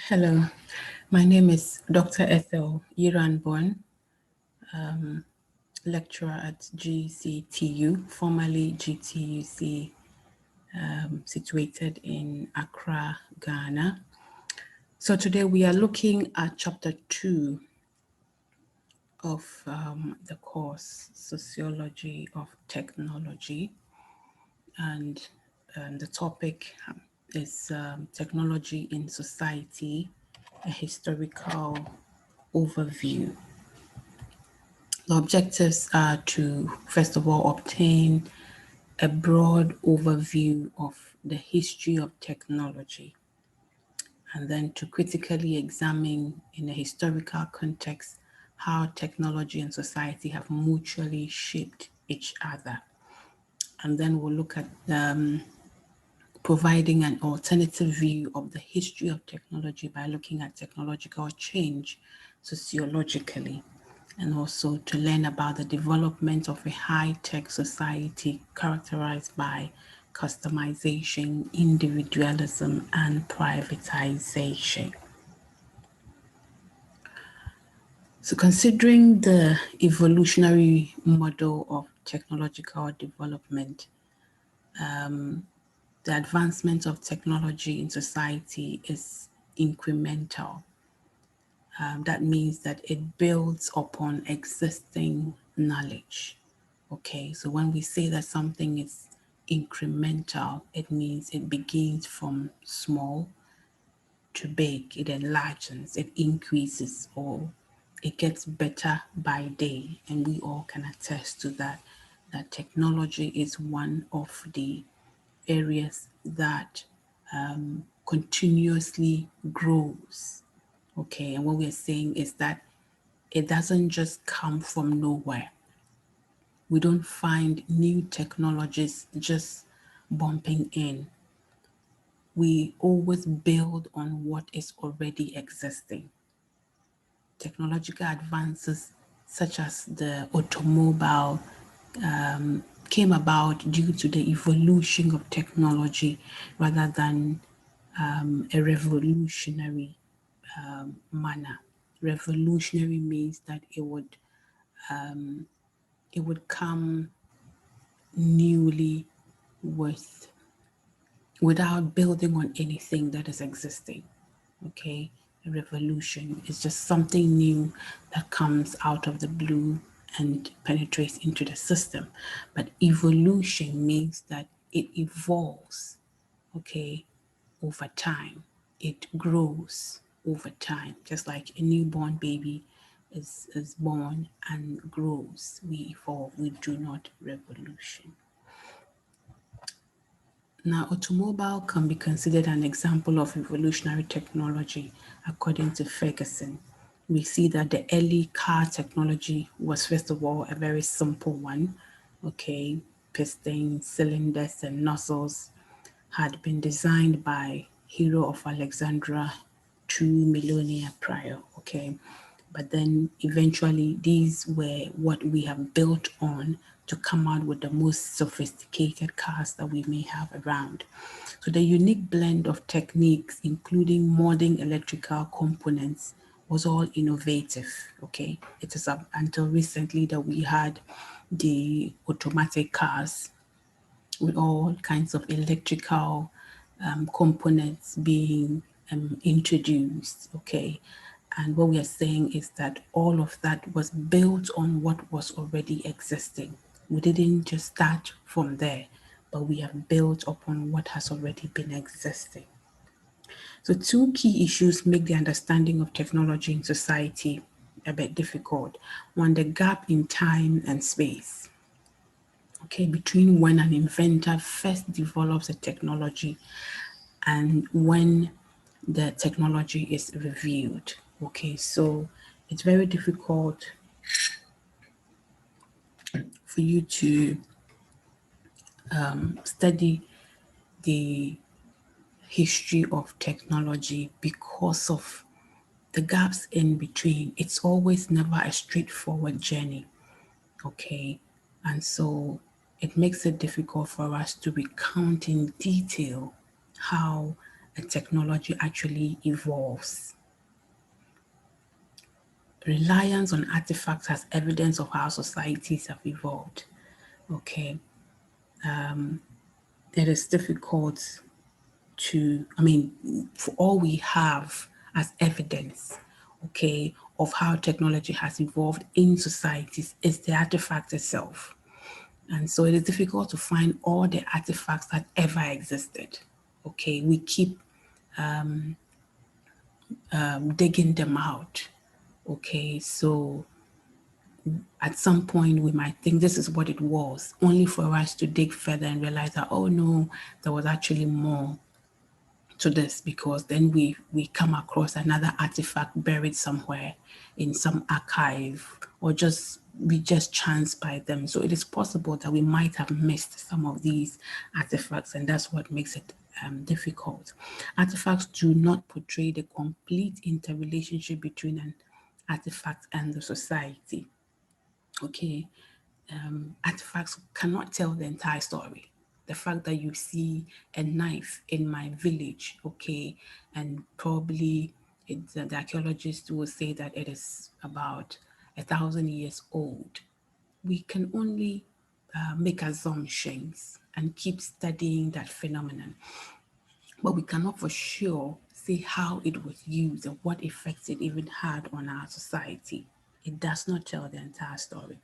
Hello, my name is Dr. Ethel Yiranbon, lecturer at GCTU, formerly GTUC, situated in Accra, Ghana. So today we are looking at chapter 2 of the course, Sociology of Technology, and the topic is Technology in Society, a Historical Overview. The objectives are to, first of all, obtain a broad overview of the history of technology, and then to critically examine in a historical context how technology and society have mutually shaped each other. And then we'll look at providing an alternative view of the history of technology by looking at technological change sociologically, and also to learn about the development of a high-tech society characterized by customization, individualism, and privatization. So considering the evolutionary model of technological development, the advancement of technology in society is incremental. That means that it builds upon existing knowledge. Okay, so when we say that something is incremental, it means it begins from small to big, it enlarges, it increases, or it gets better by day. And we all can attest to that, that technology is one of the areas that continuously grows. Okay, and what we're saying is that it doesn't just come from nowhere. We don't find new technologies just bumping in. We always build on what is already existing. Technological advances such as the automobile came about due to the evolution of technology rather than a revolutionary manner. Revolutionary means that it would come newly without building on anything that is existing. Okay, a revolution is just something new that comes out of the blue and penetrates into the system. But evolution means that it evolves, okay, over time. It grows over time, just like a newborn baby is born and grows. We evolve, we do not revolution. Now, automobile can be considered an example of evolutionary technology, according to Ferguson. We see that the early car technology was, first of all, a very simple one. Okay, pistons, cylinders, and nozzles had been designed by Hero of Alexandria 2 millennia prior. Okay, but then eventually these were what we have built on to come out with the most sophisticated cars that we may have around. So the unique blend of techniques, including modern electrical components, was all innovative. Okay, it is up until recently that we had the automatic cars with all kinds of electrical components being introduced. Okay, and what we are saying is that all of that was built on what was already existing. We didn't just start from there, but we have built upon what has already been existing. So two key issues make the understanding of technology in society a bit difficult. One, the gap in time and space. Okay, between when an inventor first develops a technology and when the technology is reviewed. Okay, so it's very difficult for you to study the history of technology because of the gaps in between. It's always never a straightforward journey. Okay, and so it makes it difficult for us to recount in detail how a technology actually evolves. Reliance on artifacts as evidence of how societies have evolved. Okay, it is difficult to, for all we have as evidence, okay, of how technology has evolved in societies is the artifact itself. And so it is difficult to find all the artifacts that ever existed. Okay, we keep digging them out. Okay, so at some point we might think this is what it was, only for us to dig further and realize that, oh no, there was actually more to this, because then we come across another artifact buried somewhere in some archive, or just we just chance by them. So it is possible that we might have missed some of these artifacts, and that's what makes it difficult. Artifacts do not portray the complete interrelationship between an artifact and the society. Okay, artifacts cannot tell the entire story. The fact that you see a knife in my village, okay, and probably the archaeologists will say that it is about 1,000 years old. We can only make assumptions and keep studying that phenomenon, but we cannot for sure say how it was used and what effects it even had on our society. It does not tell the entire story.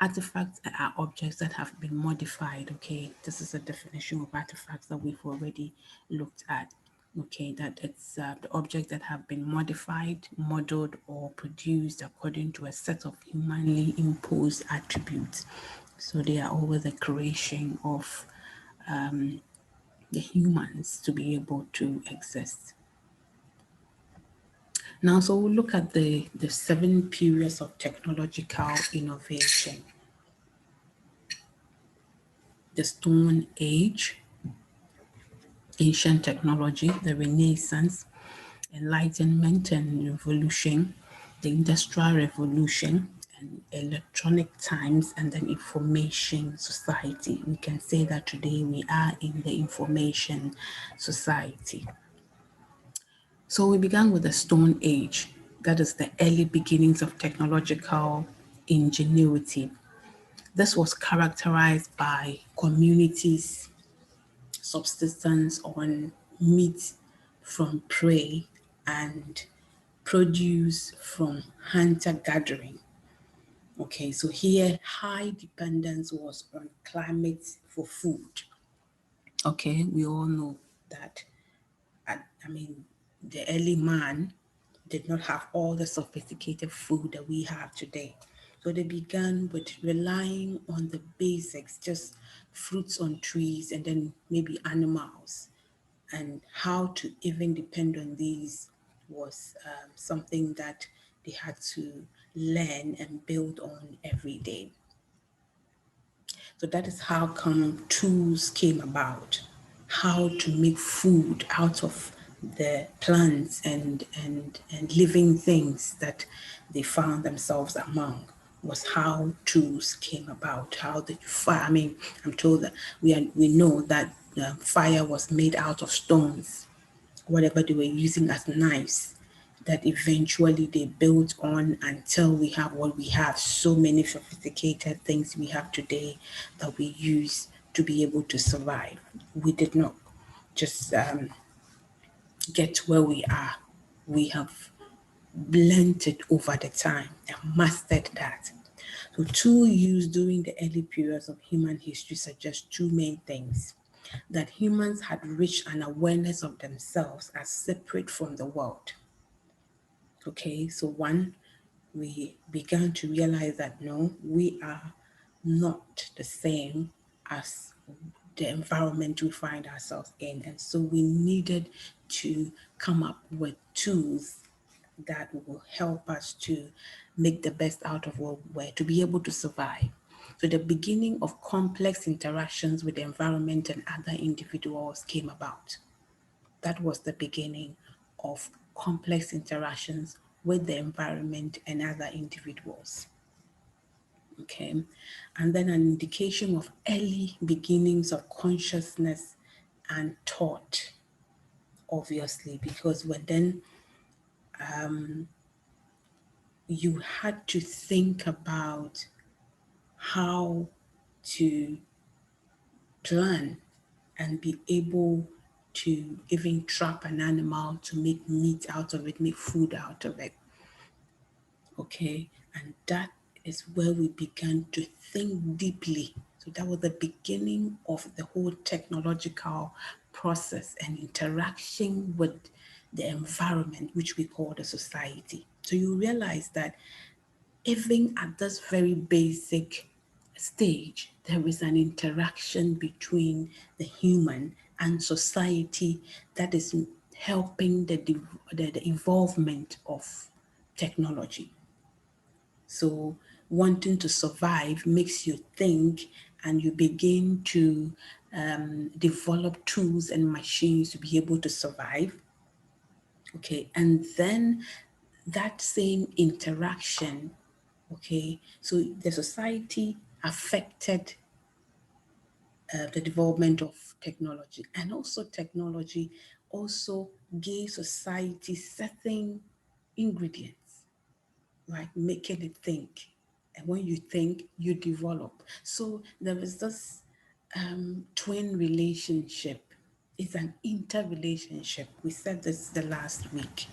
Artifacts are objects that have been modified. Okay, this is a definition of artifacts that we've already looked at. Okay, that it's the objects that have been modified, modeled, or produced according to a set of humanly imposed attributes. So they are always a creation of the humans to be able to exist. Now, so we'll look at the 7 periods of technological innovation. The Stone Age, ancient technology, the Renaissance, Enlightenment and Revolution, the Industrial Revolution, and electronic times, and then information society. We can say that today we are in the information society. So we began with the Stone Age, that is the early beginnings of technological ingenuity. This was characterized by communities' subsistence on meat from prey and produce from hunter gathering. Okay, so here high dependence was on climate for food. Okay, we all know that. The early man did not have all the sophisticated food that we have today. So they began with relying on the basics, just fruits on trees and then maybe animals. And how to even depend on these was something that they had to learn and build on every day. So that is how come tools came about, how to make food out of the plants and living things that they found themselves among, was how tools came about. How the fire, I'm told that we know that fire was made out of stones, whatever they were using as knives, that eventually they built on until we have what we have, so many sophisticated things we have today that we use to be able to survive. We did not just get where we are. We have learned it over the time and mastered that. So tool use during the early periods of human history suggest two main things: that humans had reached an awareness of themselves as separate from the world. Okay, so one, we began to realize that no, we are not the same as the environment we find ourselves in. And so we needed to come up with tools that will help us to make the best out of what we're, to be able to survive. So the beginning of complex interactions with the environment and other individuals came about. That was the beginning of complex interactions with the environment and other individuals. Okay, and then an indication of early beginnings of consciousness and thought. obviously, because when then you had to think about how to plan and be able to even trap an animal to make meat out of it, make food out of it. Okay, and that is where we began to think deeply. So that was the beginning of the whole technological process and interaction with the environment, which we call the society. So you realize that even at this very basic stage, there is an interaction between the human and society that is helping the evolvement of technology. So, wanting to survive makes you think, and you begin to develop tools and machines to be able to survive. Okay, and then that same interaction, okay, so the society affected the development of technology, and also technology also gave society certain ingredients, like making it think. And when you think, you develop. So there is this twin relationship. It's an interrelationship. We said this the last week.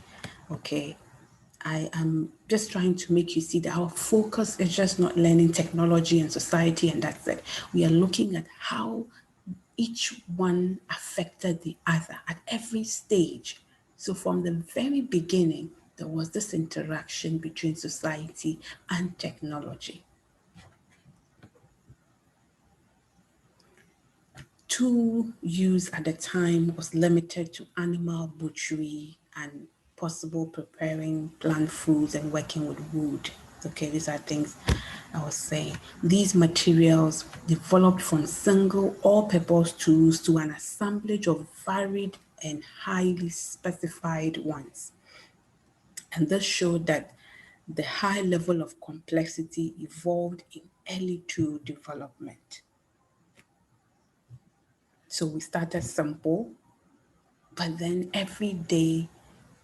Okay. I am just trying to make you see that our focus is just not learning technology and society and that's it. We are looking at how each one affected the other at every stage. So from the very beginning, there was this interaction between society and technology. Tool use at the time was limited to animal butchery and possible preparing plant foods and working with wood. Okay, these are things I was saying. These materials developed from single all-purpose tools to an assemblage of varied and highly specified ones. And this showed that the high level of complexity evolved in early tool development. So we started simple, but then every day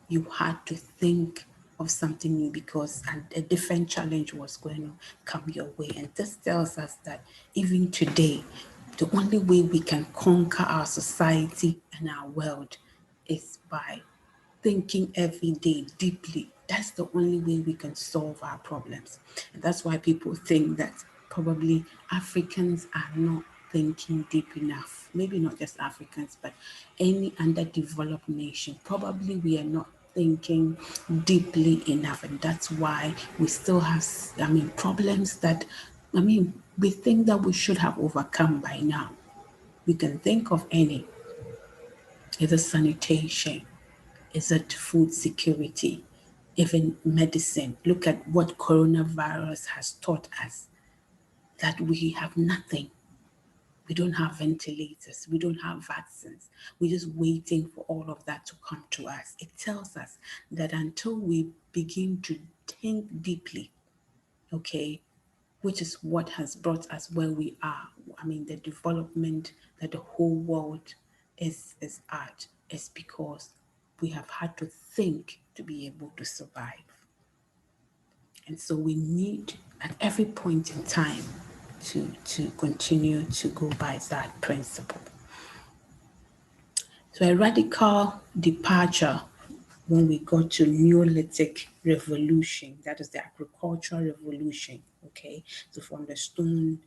you had to think of something new because a different challenge was going to come your way. And this tells us that even today, the only way we can conquer our society and our world is by thinking every day deeply. That's the only way we can solve our problems. And that's why people think that probably Africans are not thinking deep enough. Maybe not just Africans, but any underdeveloped nation. Probably we are not thinking deeply enough. And that's why we still have, problems that, we think that we should have overcome by now. We can think of any, either sanitation, is it food security, even medicine? Look at what coronavirus has taught us, that we have nothing. We don't have ventilators. We don't have vaccines. We're just waiting for all of that to come to us. It tells us that until we begin to think deeply, okay, which is what has brought us where we are. The development that the whole world is at is because we have had to think to be able to survive. And so we need at every point in time to continue to go by that principle. So a radical departure when we got to Neolithic revolution, that is the agricultural revolution, okay? So from the stone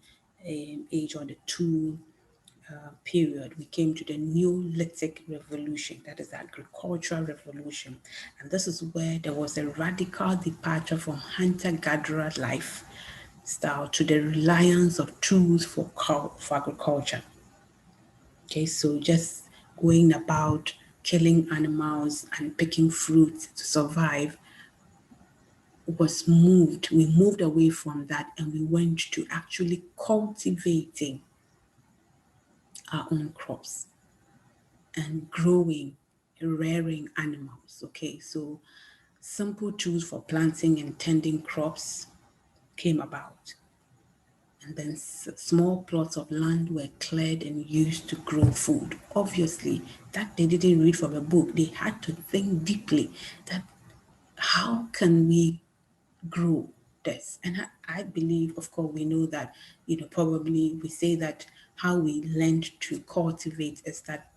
age or the tool period, we came to the Neolithic revolution, that is the agricultural revolution. And this is where there was a radical departure from hunter-gatherer lifestyle to the reliance of tools for agriculture. Okay, so just going about killing animals and picking fruit to survive was moved. We moved away from that and we went to actually cultivating our own crops and growing, rearing animals. Okay, so simple tools for planting and tending crops came about. and then small plots of land were cleared and used to grow food. Obviously, that they didn't read from a book. They had to think deeply that how can we grow this? And I believe, of course, we know that, probably we say that how we learned to cultivate is that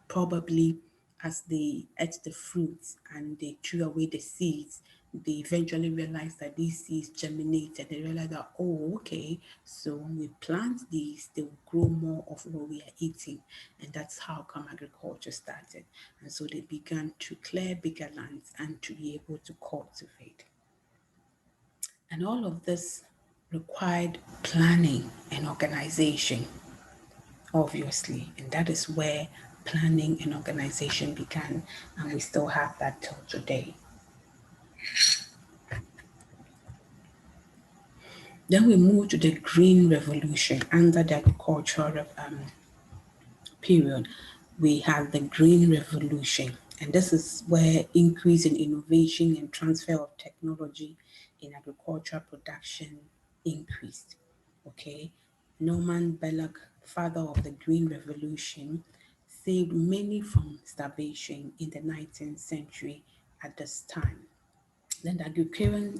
probably as they ate the fruits and they threw away the seeds, they eventually realized that these seeds germinated. They realized that, oh, okay, so when we plant these, they will grow more of what we are eating. And that's how come agriculture started. And so they began to clear bigger lands and to be able to cultivate. And all of this required planning and organization, obviously. And that is where planning and organization began. And we still have that till today. Then we move to the Green Revolution under the agricultural period. We have the Green Revolution. And this is where increase in innovation and transfer of technology in agricultural production increased. Okay. Norman Belloc, father of the Green Revolution, saved many from starvation in the 19th century at this time. Then the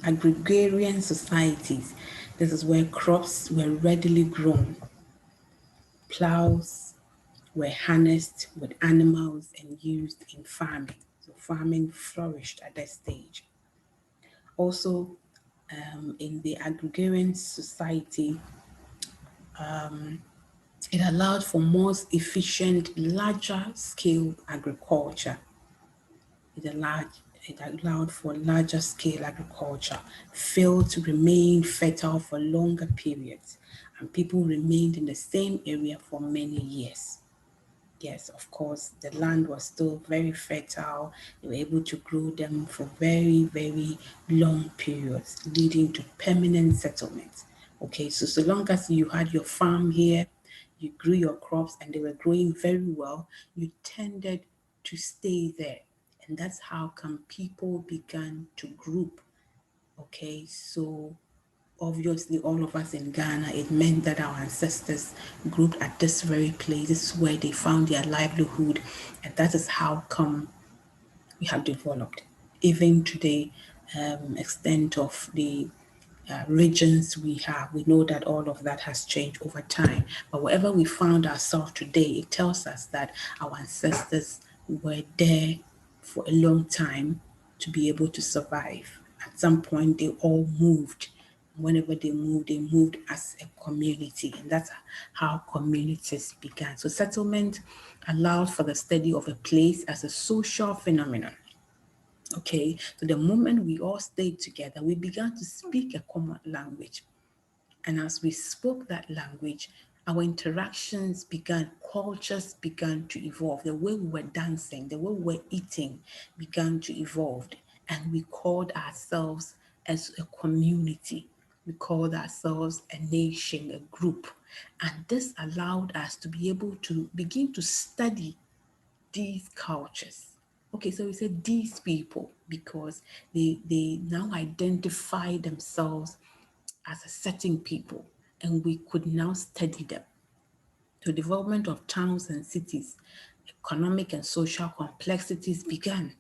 agrarian societies, this is where crops were readily grown, plows were harnessed with animals and used in farming. So farming flourished at that stage. Also, in the agrarian society, it allowed for more efficient, larger scale agriculture. It allowed, it allowed for larger scale agriculture, failed to remain fertile for longer periods, and people remained in the same area for many years. Yes, of course, the land was still very fertile. They were able to grow them for very, very long periods, leading to permanent settlements. Okay, so so long as you had your farm here, you grew your crops and they were growing very well, you tended to stay there. And that's how come people began to group. Okay, so obviously all of us in Ghana, it meant that our ancestors grouped at this very place. This is where they found their livelihood, and that is how come we have developed, even to the extent of the regions we have. We know that all of that has changed over time. But wherever we found ourselves today, it tells us that our ancestors were there for a long time to be able to survive. At some point, they all moved. Whenever they moved as a community, and that's how communities began. So settlement allowed for the study of a place as a social phenomenon. Okay, so the moment we all stayed together, we began to speak a common language. And as we spoke that language, our interactions began, cultures began to evolve. The way we were dancing, the way we were eating began to evolve. And we called ourselves as a community. We called ourselves a nation, a group. And this allowed us to be able to begin to study these cultures. Okay, so we said these people because they now identify themselves as a certain people and we could now study them. The development of towns and cities, economic and social complexities began.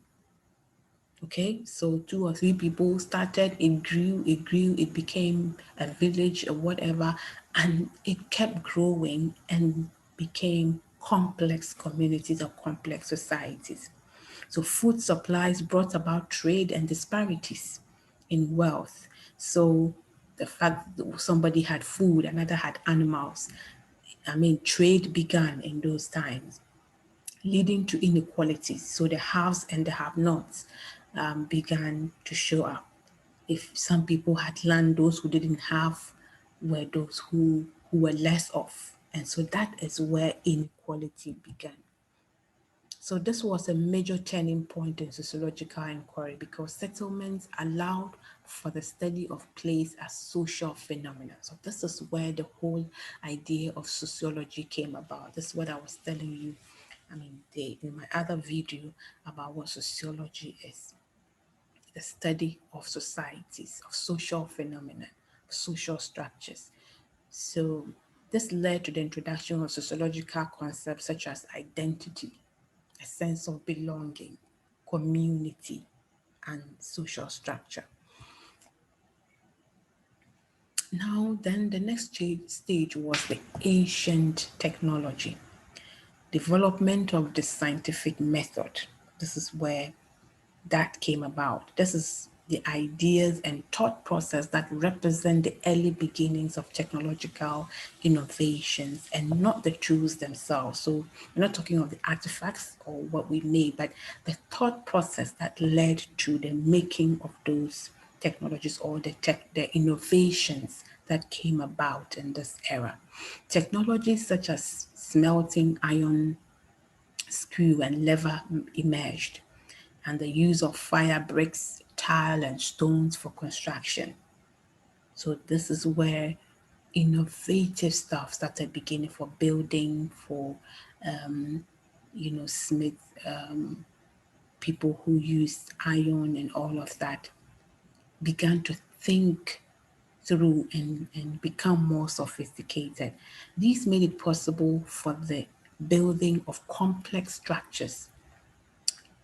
Okay, so two or three people started, it grew, it became a village or whatever, and it kept growing and became complex communities or complex societies. So food supplies brought about trade and disparities in wealth. So the fact that somebody had food, another had animals, I mean, trade began in those times leading to inequalities. So the haves and the have-nots began to show up. If some people had land, those who didn't have were those who were less off. And so that is where inequality began. So this was a major turning point in sociological inquiry because settlements allowed for the study of place as social phenomena. So this is where the whole idea of sociology came about. This is what I was telling you, in my other video about what sociology is. The study of societies, of social phenomena, social structures. So this led to the introduction of sociological concepts such as identity, a sense of belonging, community, and social structure. Now, then the next stage was the ancient technology, development of the scientific method. This is where that came about. This is the ideas and thought process that represent the early beginnings of technological innovations and not the tools themselves. So we're not talking of the artifacts or what we made, but the thought process that led to the making of those technologies or the innovations that came about in this era. Technologies such as smelting iron, screw, and lever emerged, and the use of fire bricks, tile, and stones for construction. So this is where innovative stuff started beginning for building, for smith, people who used iron and all of that began to think through and become more sophisticated. These made it possible for the building of complex structures.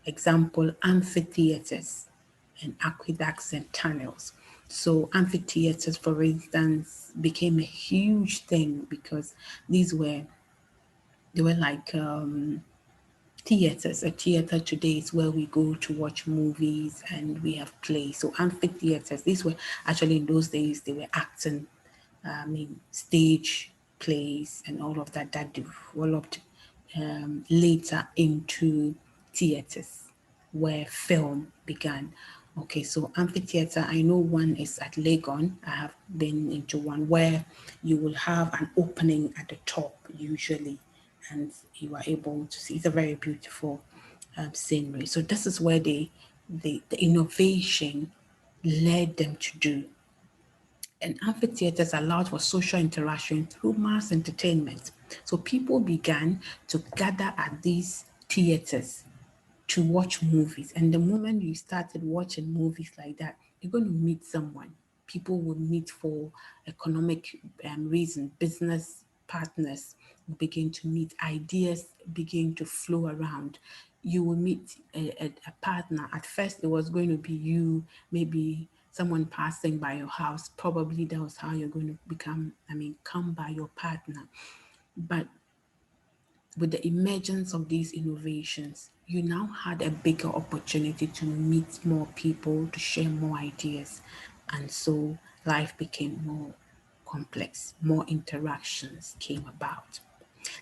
Example, amphitheaters and aqueducts and tunnels. So amphitheaters, for instance, became a huge thing because these were they were like theaters. A theater today is where we go to watch movies and we have plays. So amphitheaters, these were actually in those days they were acting, stage plays and all of that that developed later into theaters where film began. Okay, so amphitheater, I know one is at Legon. I have been into one where you will have an opening at the top usually, and you are able to see. It's a very beautiful scenery. So this is where the innovation led them to do. And amphitheaters allowed for social interaction through mass entertainment. So people began to gather at these theaters to watch movies. And the moment you started watching movies like that, you're going to meet someone. People will meet for economic reason, business partners will begin to meet, ideas begin to flow around. You will meet a partner. At first, it was going to be you, maybe someone passing by your house. Probably that was how you're going to come by your partner. But with the emergence of these innovations, you now had a bigger opportunity to meet more people, to share more ideas. And so life became more complex, more interactions came about.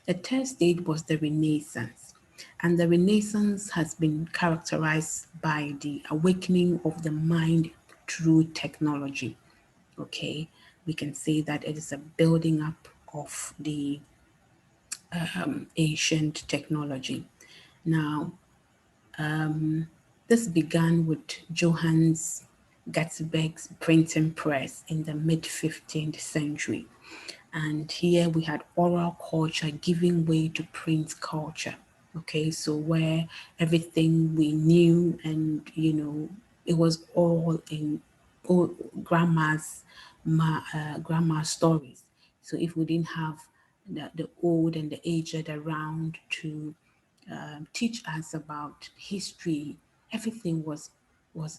The third stage was the Renaissance. And the Renaissance has been characterized by the awakening of the mind through technology. Okay, we can say that it is a building up of the ancient technology. Now, this began with Johannes Gutenberg's printing press in the mid 15th century. And here we had oral culture giving way to print culture. Okay, so where everything we knew and it was all in all grandma stories. So if we didn't have the old and the aged around to teach us about history, everything was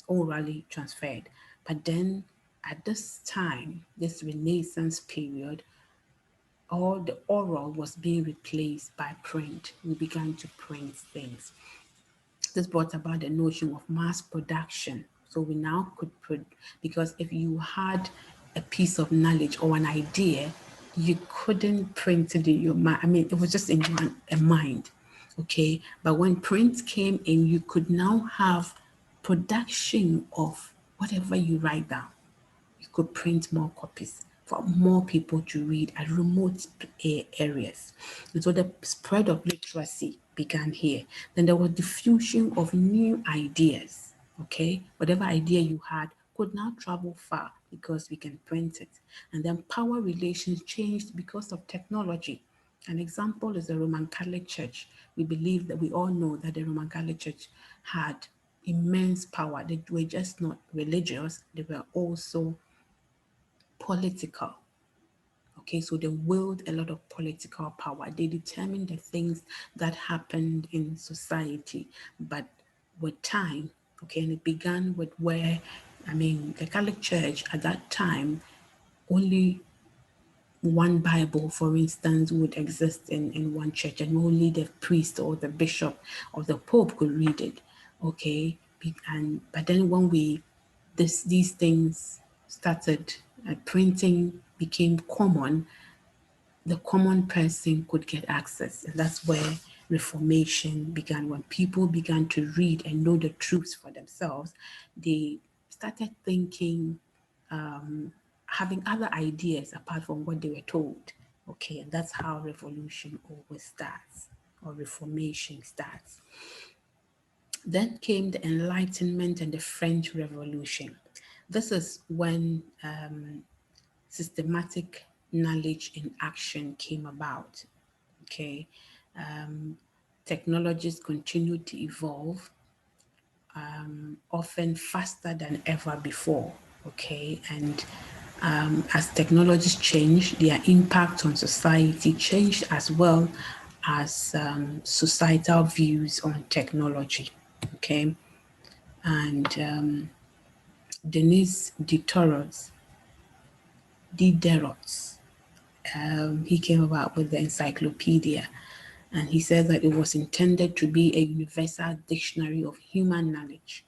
orally transferred. But then at this time, this Renaissance period, all the oral was being replaced by print. We began to print things. This brought about the notion of mass production. So we now could put, because if you had a piece of knowledge or an idea, you couldn't print it in your mind. It was just in a mind. Okay. But when print came in, you could now have production of whatever you write down. You could print more copies for more people to read at remote areas. And so the spread of literacy began here. Then there was diffusion of new ideas. Okay, whatever idea you had could now travel far because we can print it. And then power relations changed because of technology. An example is the Roman Catholic Church. We believe that we all know that the Roman Catholic Church had immense power. They were just not religious, they were also political. Okay, so they wield a lot of political power. They determine the things that happened in society. But with time, okay, and it began with where, the Catholic Church at that time, only one Bible, for instance, would exist in one church, and only the priest or the bishop or the pope could read it. Okay, and but then when these things started, printing became common, the common person could get access. And that's where Reformation began. When people began to read and know the truths for themselves, they started thinking, having other ideas apart from what they were told. Okay, and that's how revolution always starts, or reformation starts. Then came the Enlightenment and the French Revolution. This is when systematic knowledge in action came about. Okay, technologies continue to evolve, often faster than ever before. Okay, and as technologies change, their impact on society changed as well as societal views on technology. Okay, and Denis Diderot, he came about with the Encyclopedia, and he says that it was intended to be a universal dictionary of human knowledge.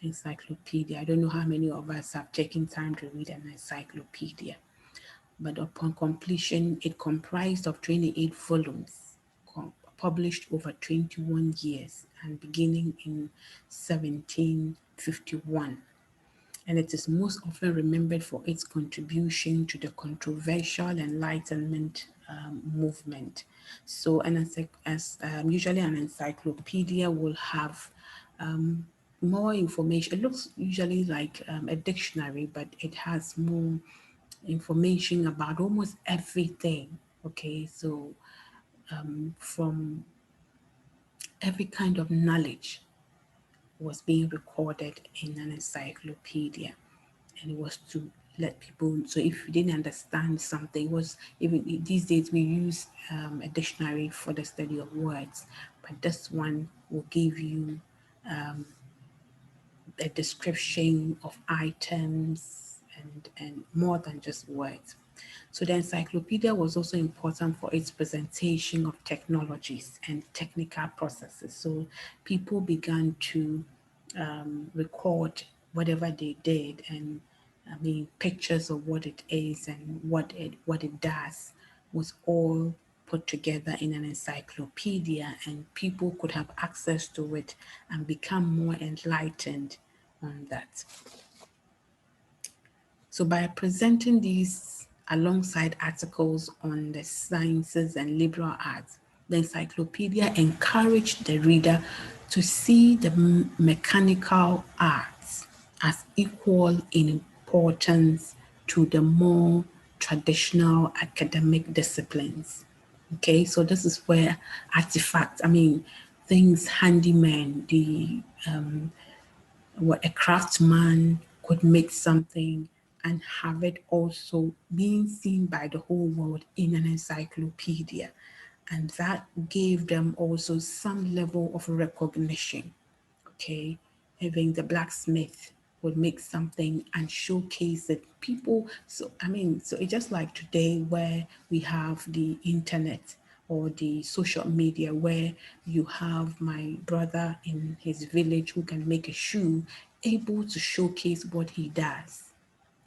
Encyclopedia. I don't know how many of us have taken time to read an encyclopedia, but upon completion, it comprised of 28 volumes, published over 21 years, and beginning in 1751. And it is most often remembered for its contribution to the controversial Enlightenment movement. So, usually an encyclopedia will have more information. It looks usually like a dictionary, but it has more information about almost everything. Okay, so from every kind of knowledge was being recorded in an encyclopedia, and it was to let people. So if you didn't understand something, it was, even these days we use a dictionary for the study of words, but this one will give you a description of items and more than just words. So the encyclopedia was also important for its presentation of technologies and technical processes. So people began to record whatever they did, and pictures of what it is and what it does was all put together in an encyclopedia, and people could have access to it and become more enlightened on that. So by presenting these alongside articles on the sciences and liberal arts, the encyclopedia encouraged the reader to see the mechanical arts as equal in importance to the more traditional academic disciplines. Okay, so this is where artifacts, things, handyman, the what a craftsman could make something and have it also being seen by the whole world in an encyclopedia. And that gave them also some level of recognition. Okay, even the blacksmith would make something and showcase it. People, so it's just like today where we have the internet or the social media, where you have my brother in his village who can make a shoe, able to showcase what he does.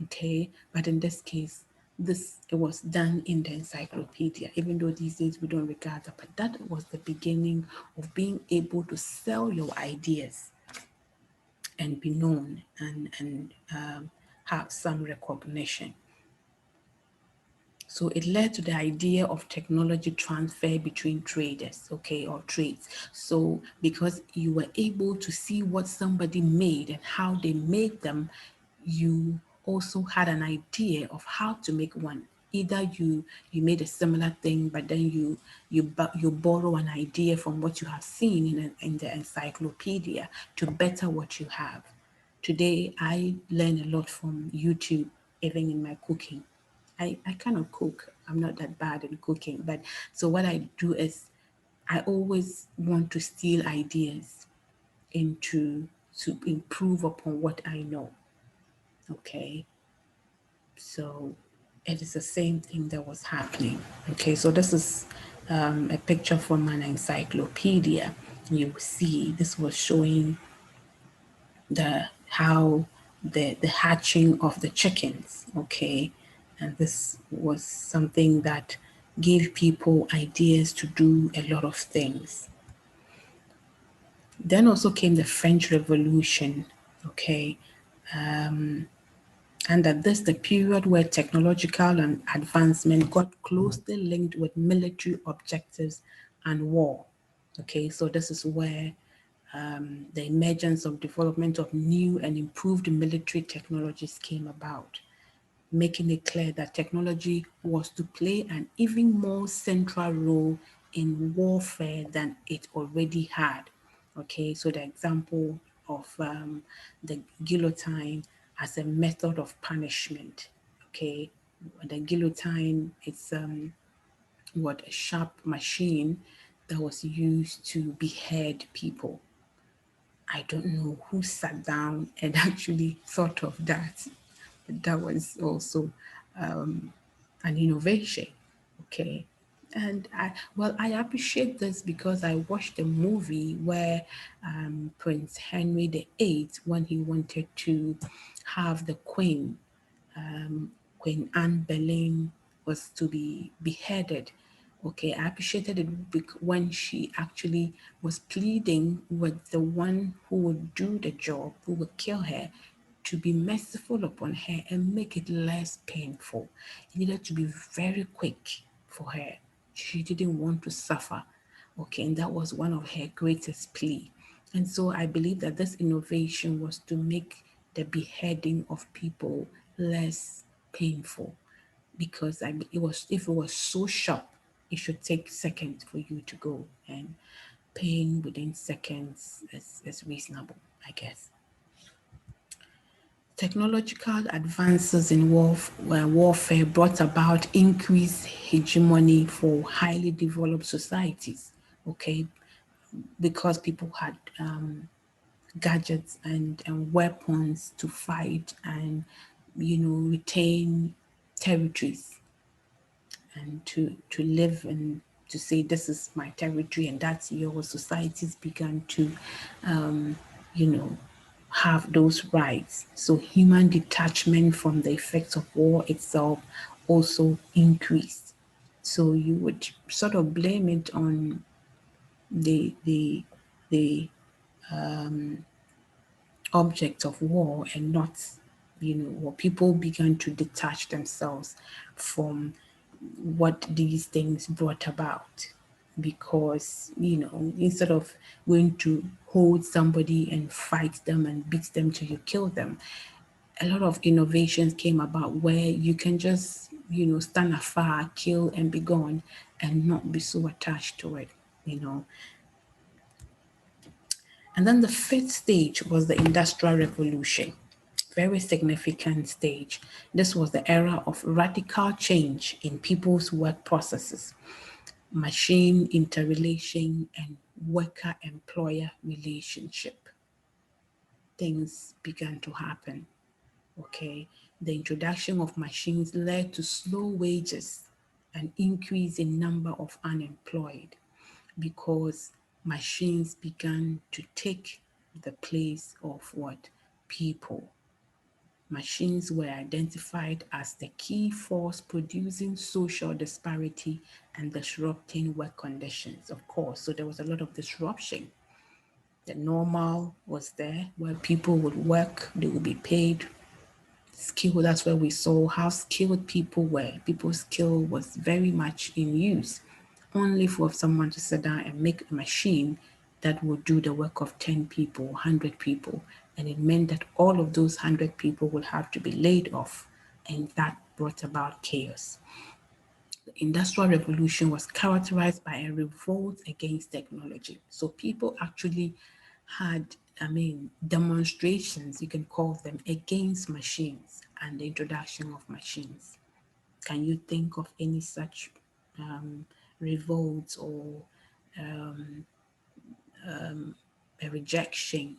Okay, but in this case, this it was done in the encyclopedia, even though these days we don't regard that, but that was the beginning of being able to sell your ideas and be known, and have some recognition. So it led to the idea of technology transfer between traders, okay, or trades. So because you were able to see what somebody made and how they made them, you also had an idea of how to make one. Either you made a similar thing, but then you borrow an idea from what you have seen in the encyclopedia to better what you have. Today, I learn a lot from YouTube, even in my cooking. I cannot cook. I'm not that bad in cooking. But so what I do is I always want to steal ideas into to improve upon what I know. Okay. So it is the same thing that was happening. Okay, so this is a picture from an encyclopedia. You see, this was showing the how the hatching of the chickens. Okay, and this was something that gave people ideas to do a lot of things. Then also came the French Revolution. Okay, and that this the period where technological and advancement got closely linked with military objectives and war. Okay, so this is where the emergence of development of new and improved military technologies came about, making it clear that technology was to play an even more central role in warfare than it already had. Okay, so the example of the guillotine as a method of punishment. Okay, the guillotine, it's what a sharp machine that was used to behead people. I don't know who sat down and actually thought of that. But that was also an innovation. Okay. And I appreciate this because I watched a movie where Prince Henry VIII, when he wanted to have the Queen, Queen Anne Boleyn, was to be beheaded. Okay, I appreciated it when she actually was pleading with the one who would do the job, who would kill her, to be merciful upon her and make it less painful. It needed to be very quick for her. She didn't want to suffer. Okay, and that was one of her greatest plea. And so I believe that this innovation was to make the beheading of people less painful, because it was, if it was so sharp, it should take seconds for you to go, and pain within seconds is reasonable, I guess. Technological advances in warfare brought about increased hegemony for highly developed societies, okay, because people had gadgets and weapons to fight and, retain territories, and to live and to say this is my territory and that's yours. Societies began to you know have those rights. So human detachment from the effects of war itself also increased. So you would sort of blame it on the object of war, and not, or people began to detach themselves from what these things brought about, because, instead of going to hold somebody and fight them and beat them till you kill them, a lot of innovations came about where you can just, stand afar, kill and be gone, and not be so attached to it, you know. And then the fifth stage was the Industrial Revolution. Very significant stage. This was the era of radical change in people's work processes, machine interrelation, and worker employer relationship. Things began to happen. Okay. The introduction of machines led to slow wages and increase in number of unemployed, because machines began to take the place of what? People. Machines were identified as the key force producing social disparity and disrupting work conditions, of course. So there was a lot of disruption. The normal was there where people would work, they would be paid. Skill, that's where we saw how skilled people were. People's skill was very much in use, only for someone to sit down and make a machine that would do the work of 10 people, 100 people. And it meant that all of those 100 people would have to be laid off. And that brought about chaos. The Industrial Revolution was characterized by a revolt against technology. So people actually had, demonstrations, you can call them, against machines and the introduction of machines. Can you think of any such revolts or a rejection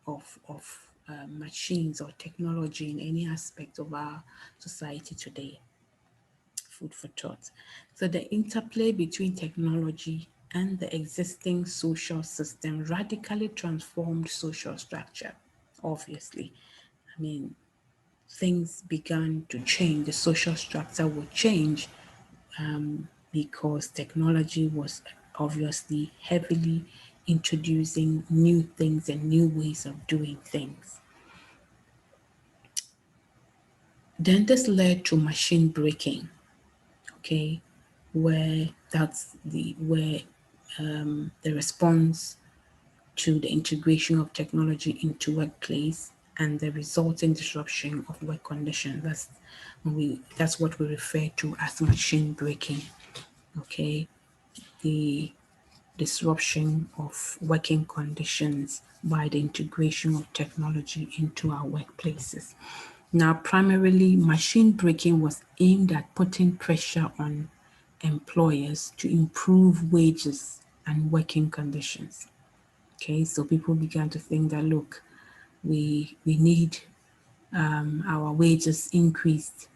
of machines or technology in any aspect of our society today? Food for thought. So the interplay between technology and the existing social system radically transformed social structure. Obviously, I mean, things began to change. The social structure would change because technology was obviously heavily introducing new things and new ways of doing things. Then this led to machine breaking, okay, where that's the where the response to the integration of technology into workplace and the resulting disruption of work conditions. That's what we refer to as machine breaking. Okay, the disruption of working conditions by the integration of technology into our workplaces. Now, primarily, machine breaking was aimed at putting pressure on employers to improve wages and working conditions. Okay, so people began to think that look, we need our wages increased,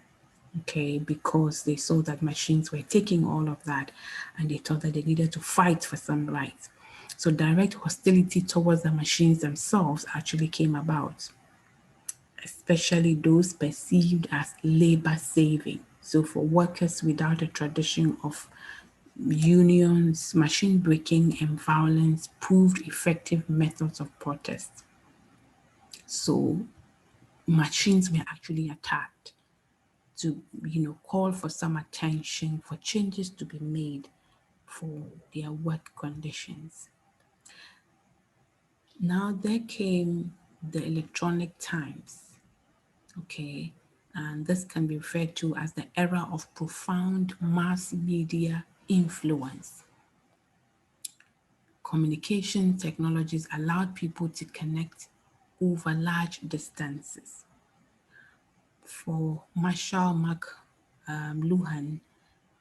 okay, because they saw that machines were taking all of that and they thought that they needed to fight for some rights. So direct hostility towards the machines themselves actually came about, especially those perceived as labor saving. So for workers without a tradition of unions, machine breaking and violence proved effective methods of protest. So machines were actually attacked to, call for some attention, for changes to be made for their work conditions. Now there came the electronic times, okay, and this can be referred to as the era of profound mass media influence. Communication technologies allowed people to connect over large distances. For Marshall McLuhan,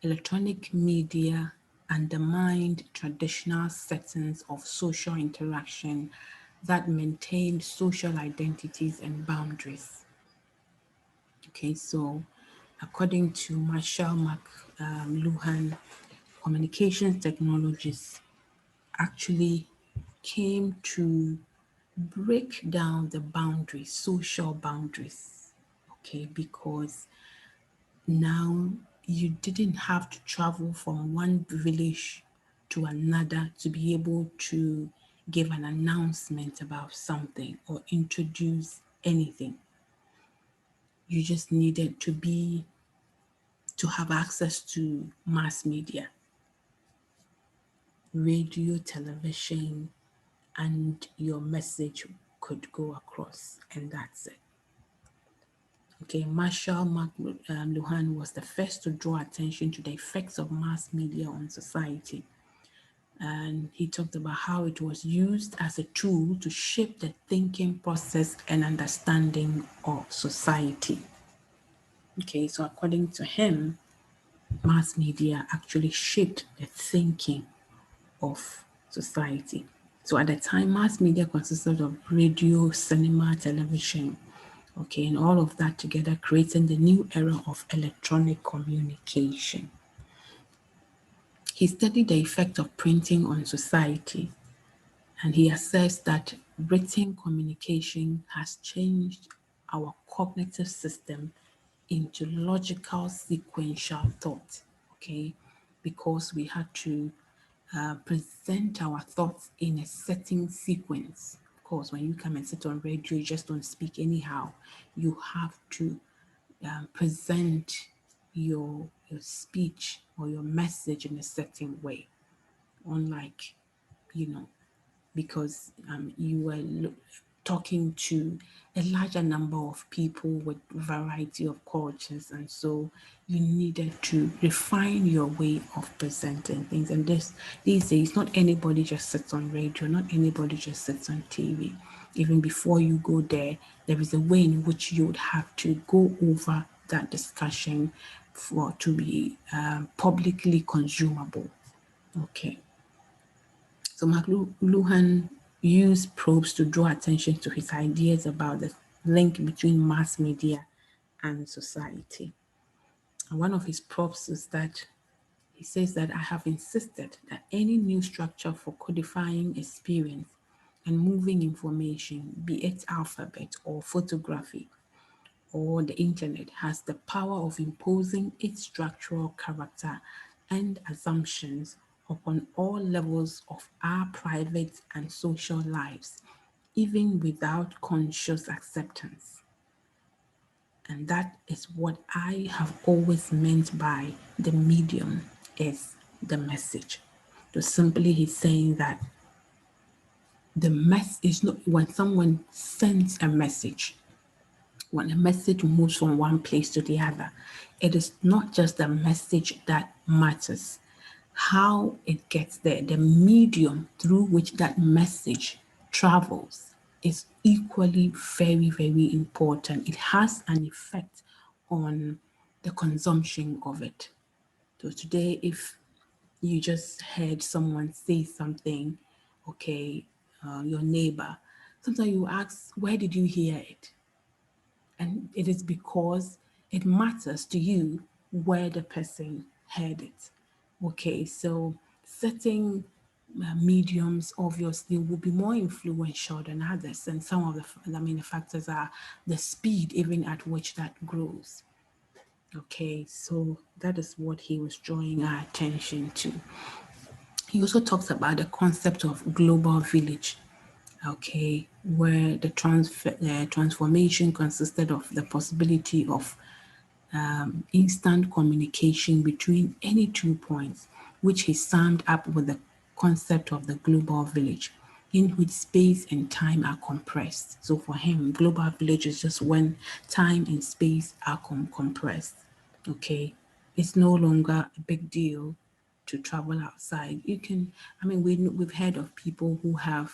electronic media undermined traditional settings of social interaction that maintained social identities and boundaries. Okay, so according to Marshall McLuhan, communications technologies actually came to break down the boundaries, social boundaries, okay, because now you didn't have to travel from one village to another to be able to give an announcement about something or introduce anything. You just needed to have access to mass media, radio, television, and your message could go across, and that's it. Okay, Marshall McLuhan was the first to draw attention to the effects of mass media on society. And he talked about how it was used as a tool to shape the thinking process and understanding of society. Okay, so according to him, mass media actually shaped the thinking of society. So at the time, mass media consisted of radio, cinema, television, okay, and all of that together creating the new era of electronic communication. He studied the effect of printing on society, and he assessed that written communication has changed our cognitive system into logical sequential thought, okay, because we had to present our thoughts in a certain sequence. Of course, when you come and sit on radio, you just don't speak anyhow. You have to present your speech or your message in a certain way. Unlike, you know, because you were talking to a larger number of people with variety of cultures, and so you needed to refine your way of presenting things. And these days, not anybody just sits on radio, not anybody just sits on TV. Even before you go there, there is a way in which you would have to go over that discussion to be publicly consumable. Okay. So McLuhan used probes to draw attention to his ideas about the link between mass media and society. And one of his props is that he says that I have insisted that any new structure for codifying experience and moving information, be it alphabet or photography or the internet, has the power of imposing its structural character and assumptions upon all levels of our private and social lives, even without conscious acceptance. And that is what I have always meant by the medium is the message. So simply he's saying that the mess is not when someone sends a message, when a message moves from one place to the other, it is not just the message that matters. How it gets there, the medium through which that message travels is equally very, very important. It has an effect on the consumption of it. So today, if you just heard someone say something, okay, your neighbor, sometimes you ask, where did you hear it? And it is because it matters to you where the person heard it. Okay, so certain mediums obviously will be more influential than others, and some of the factors are the speed even at which that grows. Okay, so that is what he was drawing our attention to. He also talks about the concept of global village, okay, where the transformation consisted of the possibility of instant communication between any 2 points, which he summed up with the concept of the global village, in which space and time are compressed. So for him, global village is just when time and space are compressed. Okay, it's no longer a big deal to travel outside. You can, we've heard of people who have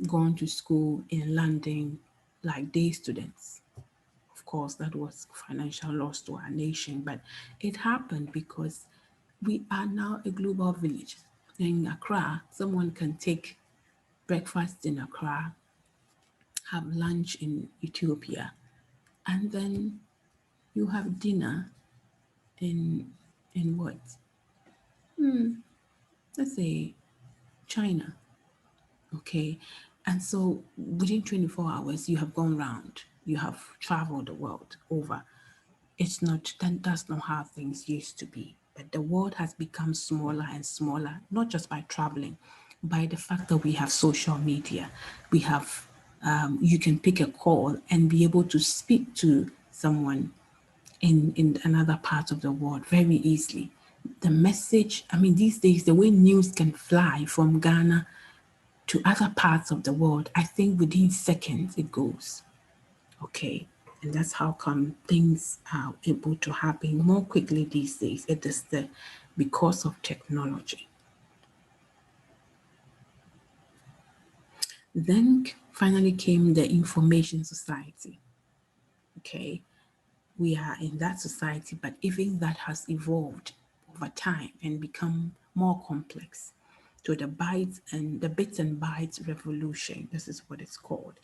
gone to school in London like day students. Of course, that was financial loss to our nation, but it happened because we are now a global village. In Accra, someone can take breakfast in Accra, have lunch in Ethiopia, and then you have dinner in what? Let's say China. Okay. And so within 24 hours, you have gone round, you have traveled the world over. It's not, that's not how things used to be. But the world has become smaller and smaller, not just by traveling, by the fact that we have social media. We have, you can pick a call and be able to speak to someone in another part of the world very easily. The message, these days, the way news can fly from Ghana to other parts of the world, I think within seconds it goes. Okay. And that's how come things are able to happen more quickly these days. It is because of technology. Then finally came the information society. Okay. We are in that society, but even that has evolved over time and become more complex. So the bits and bytes revolution, this is what it's called.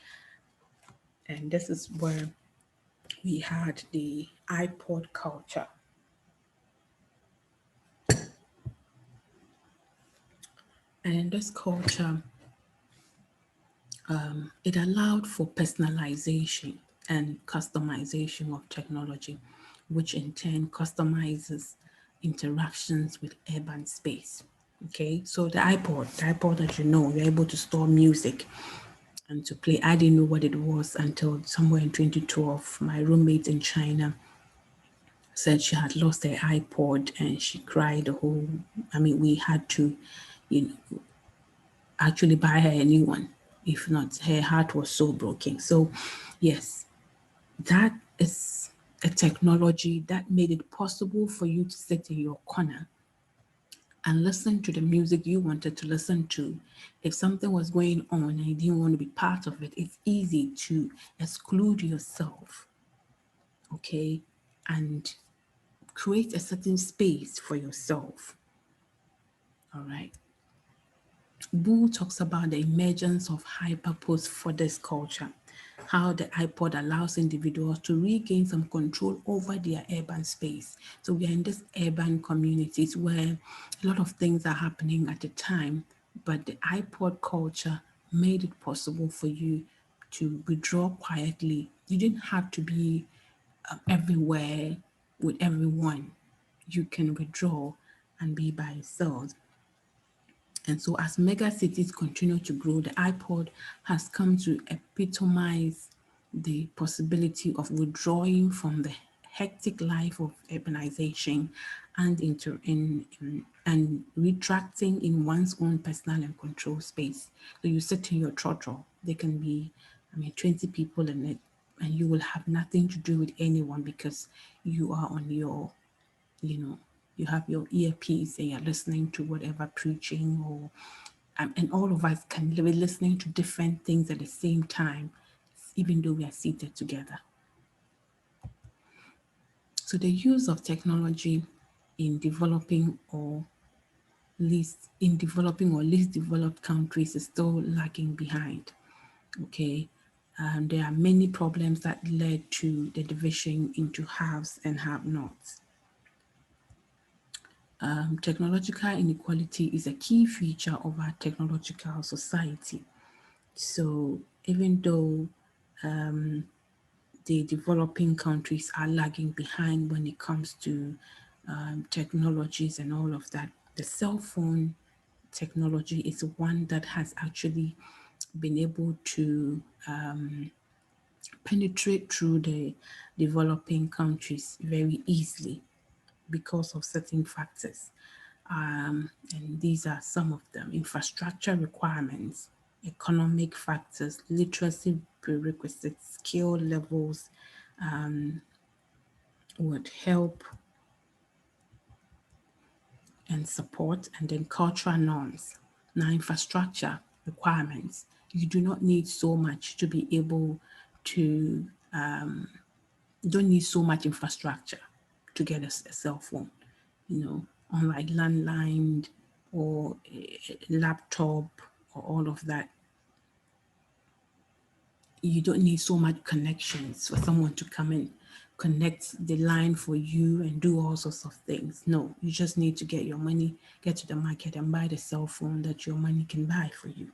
And this is where we had the iPod culture. And in this culture, it allowed for personalization and customization of technology, which in turn customizes interactions with urban space. Okay, so the iPod that you're able to store music and to play. I didn't know what it was until somewhere in 2012. My roommate in China said she had lost her iPod and she cried the whole. We had to, you know, actually buy her a new one. If not, her heart was so broken. So, yes, that is a technology that made it possible for you to sit in your corner and listen to the music you wanted to listen to. If something was going on and you didn't want to be part of it, it's easy to exclude yourself, okay, and create a certain space for yourself. All right. Boo talks about the emergence of hyperpose for this culture, how the iPod allows individuals to regain some control over their urban space. So we are in this urban communities where a lot of things are happening at the time, but the iPod culture made it possible for you to withdraw quietly. You didn't have to be everywhere with everyone. You can withdraw and be by yourself. And so, as mega cities continue to grow, the iPod has come to epitomize the possibility of withdrawing from the hectic life of urbanization and and retracting in one's own personal and control space. So you sit in your trotro, there can be, 20 people in it, and you will have nothing to do with anyone because you are on your, you know, you have your earpiece and you're listening to whatever preaching or and all of us can be listening to different things at the same time, even though we are seated together. So the use of technology in developing or least developed countries is still lagging behind. Okay. There are many problems that led to the division into haves and have-nots. Technological inequality is a key feature of our technological society. So even though the developing countries are lagging behind when it comes to technologies and all of that, the cell phone technology is one that has actually been able to penetrate through the developing countries very easily because of certain factors. And these are some of them: infrastructure requirements, economic factors, literacy prerequisites, skill levels would help and support, and then cultural norms. Now, infrastructure requirements, you do not need so much to be able to, you don't need so much infrastructure to get a cell phone, unlike landline or a laptop or all of that. You don't need so much connections for someone to come and connect the line for you and do all sorts of things. No, you just need to get your money, get to the market and buy the cell phone that your money can buy for you.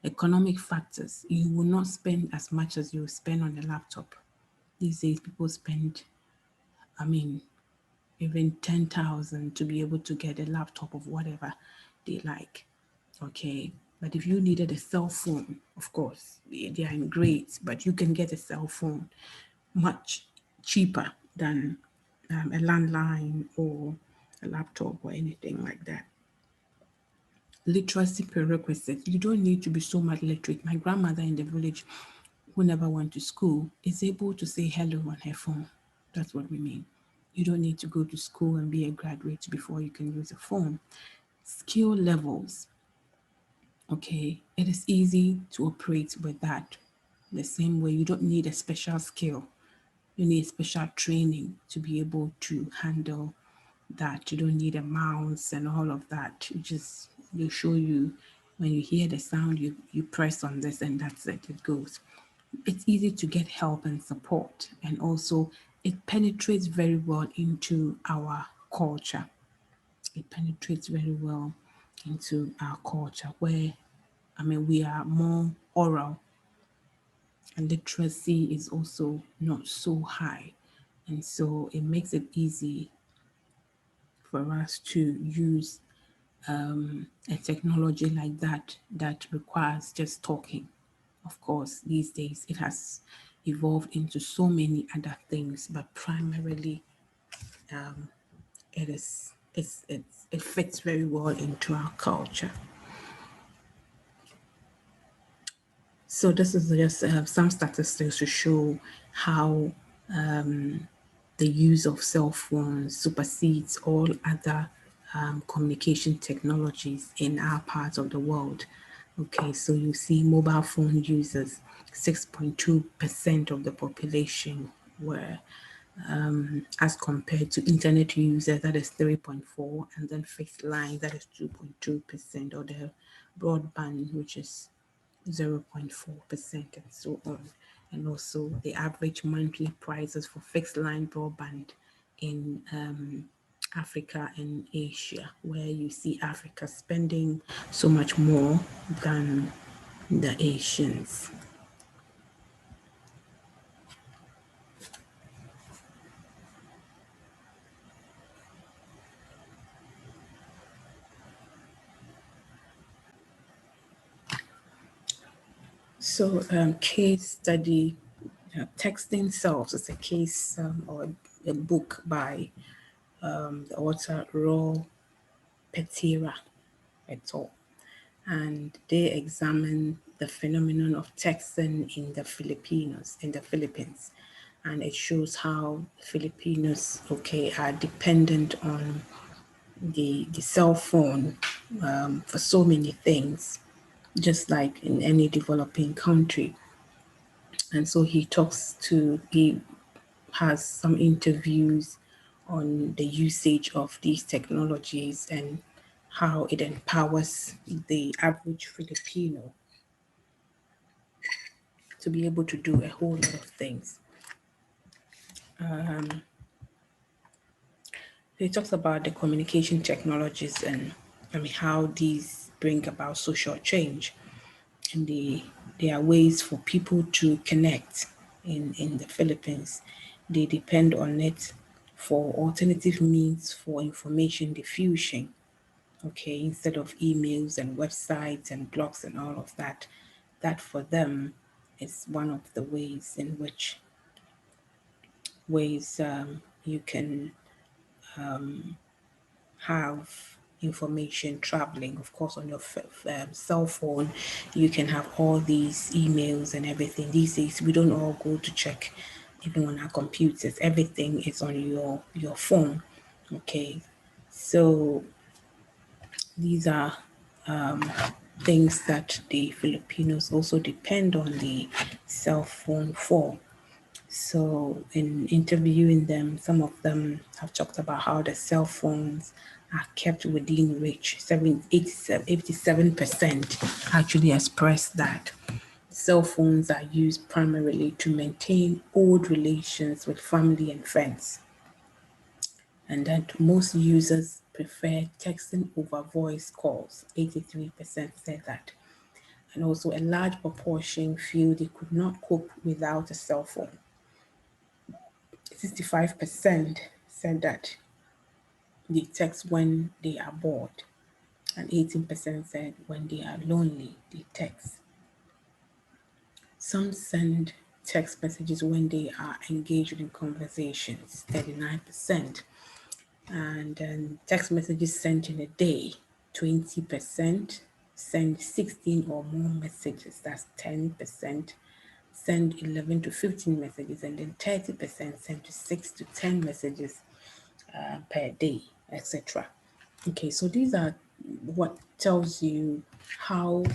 Economic factors, you will not spend as much as you spend on a laptop. These days, people spend, I mean, even 10,000 to be able to get a laptop of whatever they like. Okay. But if you needed a cell phone, of course, they are great, but you can get a cell phone much cheaper than a landline or a laptop or anything like that. Literacy prerequisites. You don't need to be so much literate. My grandmother in the village, who never went to school, is able to say hello on her phone. That's what we mean. You don't need to go to school and be a graduate before you can use a phone. Skill levels. Okay, it is easy to operate with that. The same way, you don't need a special skill. You need special training to be able to handle that. You don't need a mouse and all of that. They show you when you hear the sound, you press on this and that's it, it goes. It's easy to get help and support, and also it penetrates very well into our culture. It penetrates very well into our culture where, we are more oral, and literacy is also not so high. And so it makes it easy for us to use a technology like that requires just talking. Of course, these days it has evolved into so many other things, but primarily it fits very well into our culture. So this is just some statistics to show how the use of cell phones supersedes all other communication technologies in our part of the world. Okay, so you see mobile phone users, 6.2% of the population were as compared to internet users, that is 3.4, and then fixed line, that is 2.2%, or the broadband, which is 0.4%, and so on. And also the average monthly prices for fixed line broadband in Africa and Asia, where you see Africa spending so much more than the Asians. So, case study, texting selves is a case or a book by the author Raw Petira et al. And they examine the phenomenon of texting in the Philippines, and it shows how Filipinos, are dependent on the cell phone for so many things, just like in any developing country. And so he has some interviews on the usage of these technologies and how it empowers the average Filipino to be able to do a whole lot of things. He talks about the communication technologies and how these bring about social change, and there are ways for people to connect in the Philippines. They depend on it for alternative means for information diffusion. Okay, instead of emails and websites and blogs and all of that, that for them is one of the ways you can have information traveling. Of course, on your cell phone, you can have all these emails and everything. These days, we don't all go to check even on our computers. Everything is on your phone. Okay, so these are things that the Filipinos also depend on the cell phone for. So, in interviewing them, some of them have talked about how the cell phones are kept within reach. 87% actually expressed that cell phones are used primarily to maintain old relations with family and friends, and that most users prefer texting over voice calls. 83% said that. And also, a large proportion feel they could not cope without a cell phone. 65% said that they text when they are bored, and 18% said when they are lonely, they text. Some send text messages when they are engaged in conversations, 39%. And then text messages sent in a day, 20% send 16 or more messages, that's 10%. Send 11 to 15 messages, and then 30% send to 6 to 10 messages per day, etc. Okay, so these are what tells you how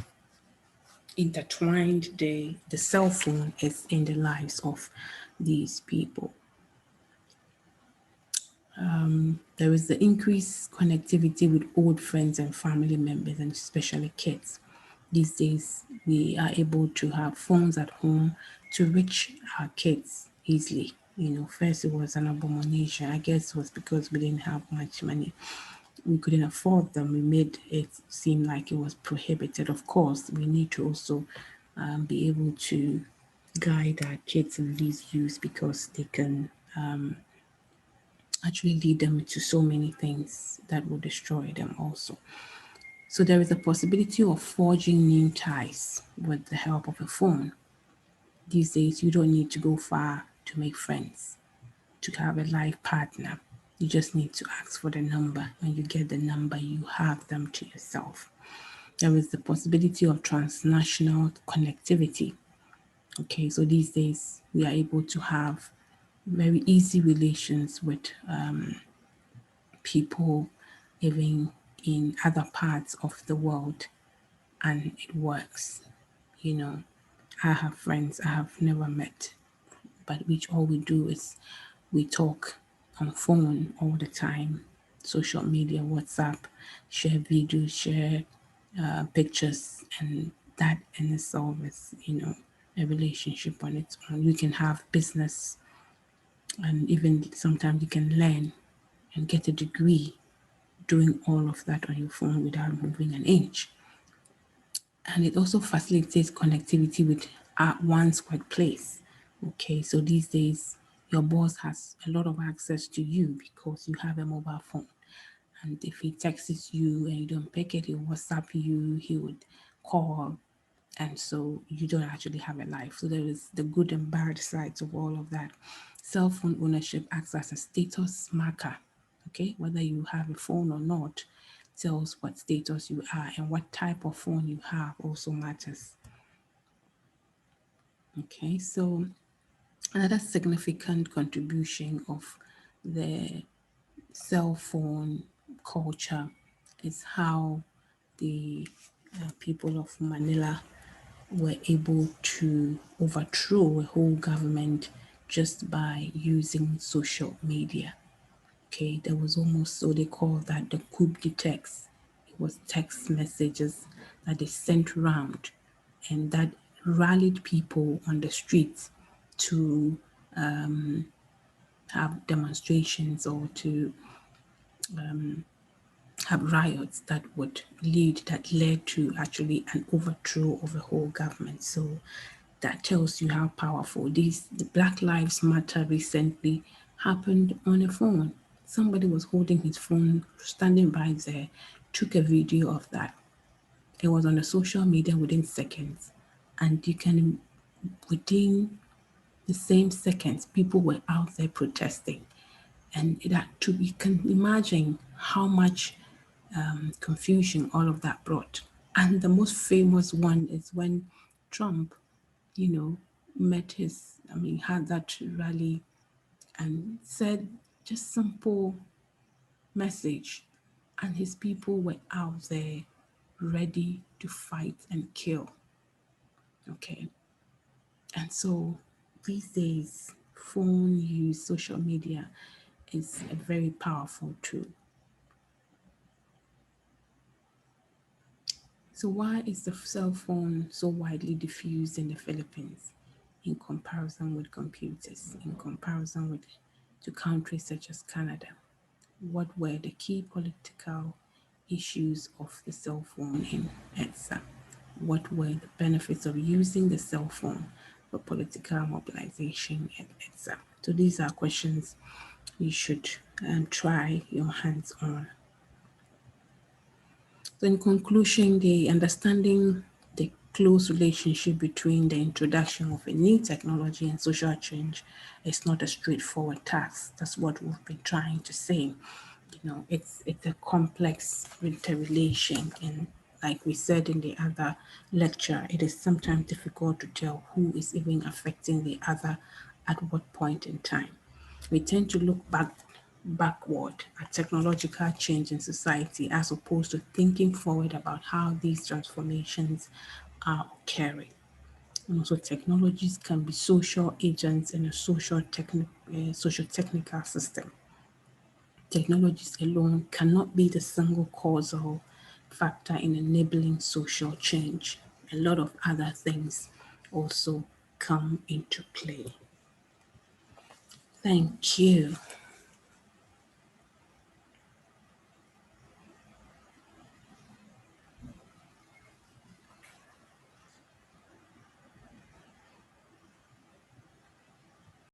intertwined the cell phone is in the lives of these people. There is the increased connectivity with old friends and family members, and especially kids. These days, we are able to have phones at home to reach our kids easily. First it was an abomination. I guess it was because we didn't have much money. We couldn't afford them. We made it seem like it was prohibited. Of course, we need to also be able to guide our kids in these use, because they can actually lead them into so many things that will destroy them also. So there is a possibility of forging new ties with the help of a phone. These days, you don't need to go far to make friends, to have a life partner. You just need to ask for the number. When you get the number, you have them to yourself. There is the possibility of transnational connectivity. Okay, so these days, we are able to have very easy relations with people living in other parts of the world, and it works. You know, I have friends I have never met, but which all we do is We talk on phone all the time, social media, WhatsApp, share videos, share pictures, and that in itself is, a relationship on its own. You can have business, and even sometimes you can learn and get a degree doing all of that on your phone without moving an inch. And it also facilitates connectivity with one's workplace. Okay, so these days your boss has a lot of access to you because you have a mobile phone. And if he texts you and you don't pick it, he'll WhatsApp you, he would call, and so you don't actually have a life. So there is the good and bad sides of all of that. Cell phone ownership acts as a status marker. Okay, whether you have a phone or not tells what status you are, and what type of phone you have also matters. Okay, so another significant contribution of the cell phone culture is how the people of Manila were able to overthrow a whole government just by using social media. Okay, there was almost, so they call that the coup de text. It was text messages that they sent around and that rallied people on the streets to have demonstrations or to have riots that led to actually an overthrow of a whole government. So that tells you how powerful the Black Lives Matter recently happened on a phone. Somebody was holding his phone, standing by there, took a video of that. It was on the social media within seconds, and you can, within the same seconds, people were out there protesting, and that too, you can imagine how much confusion all of that brought. And the most famous one is when Trump, you know, had that rally and said just simple message, and his people were out there ready to fight and kill. Okay. And so these days, phone use, social media is a very powerful tool. So why is the cell phone so widely diffused in the Philippines in comparison with computers, in comparison with to countries such as Canada? What were the key political issues of the cell phone in ETSA? What were the benefits of using the cell phone for political mobilization in ETSA? So these are questions you should try your hands on. So in conclusion, the understanding the close relationship between the introduction of a new technology and social change is not a straightforward task. That's what we've been trying to say. It's a complex interrelation, and like we said in the other lecture, it is sometimes difficult to tell who is even affecting the other at what point in time. We tend to look backward at technological change in society as opposed to thinking forward about how these transformations are occurring. And also, technologies can be social agents in a social technical system. Technologies alone cannot be the single causal factor in enabling social change. A lot of other things also come into play. Thank you.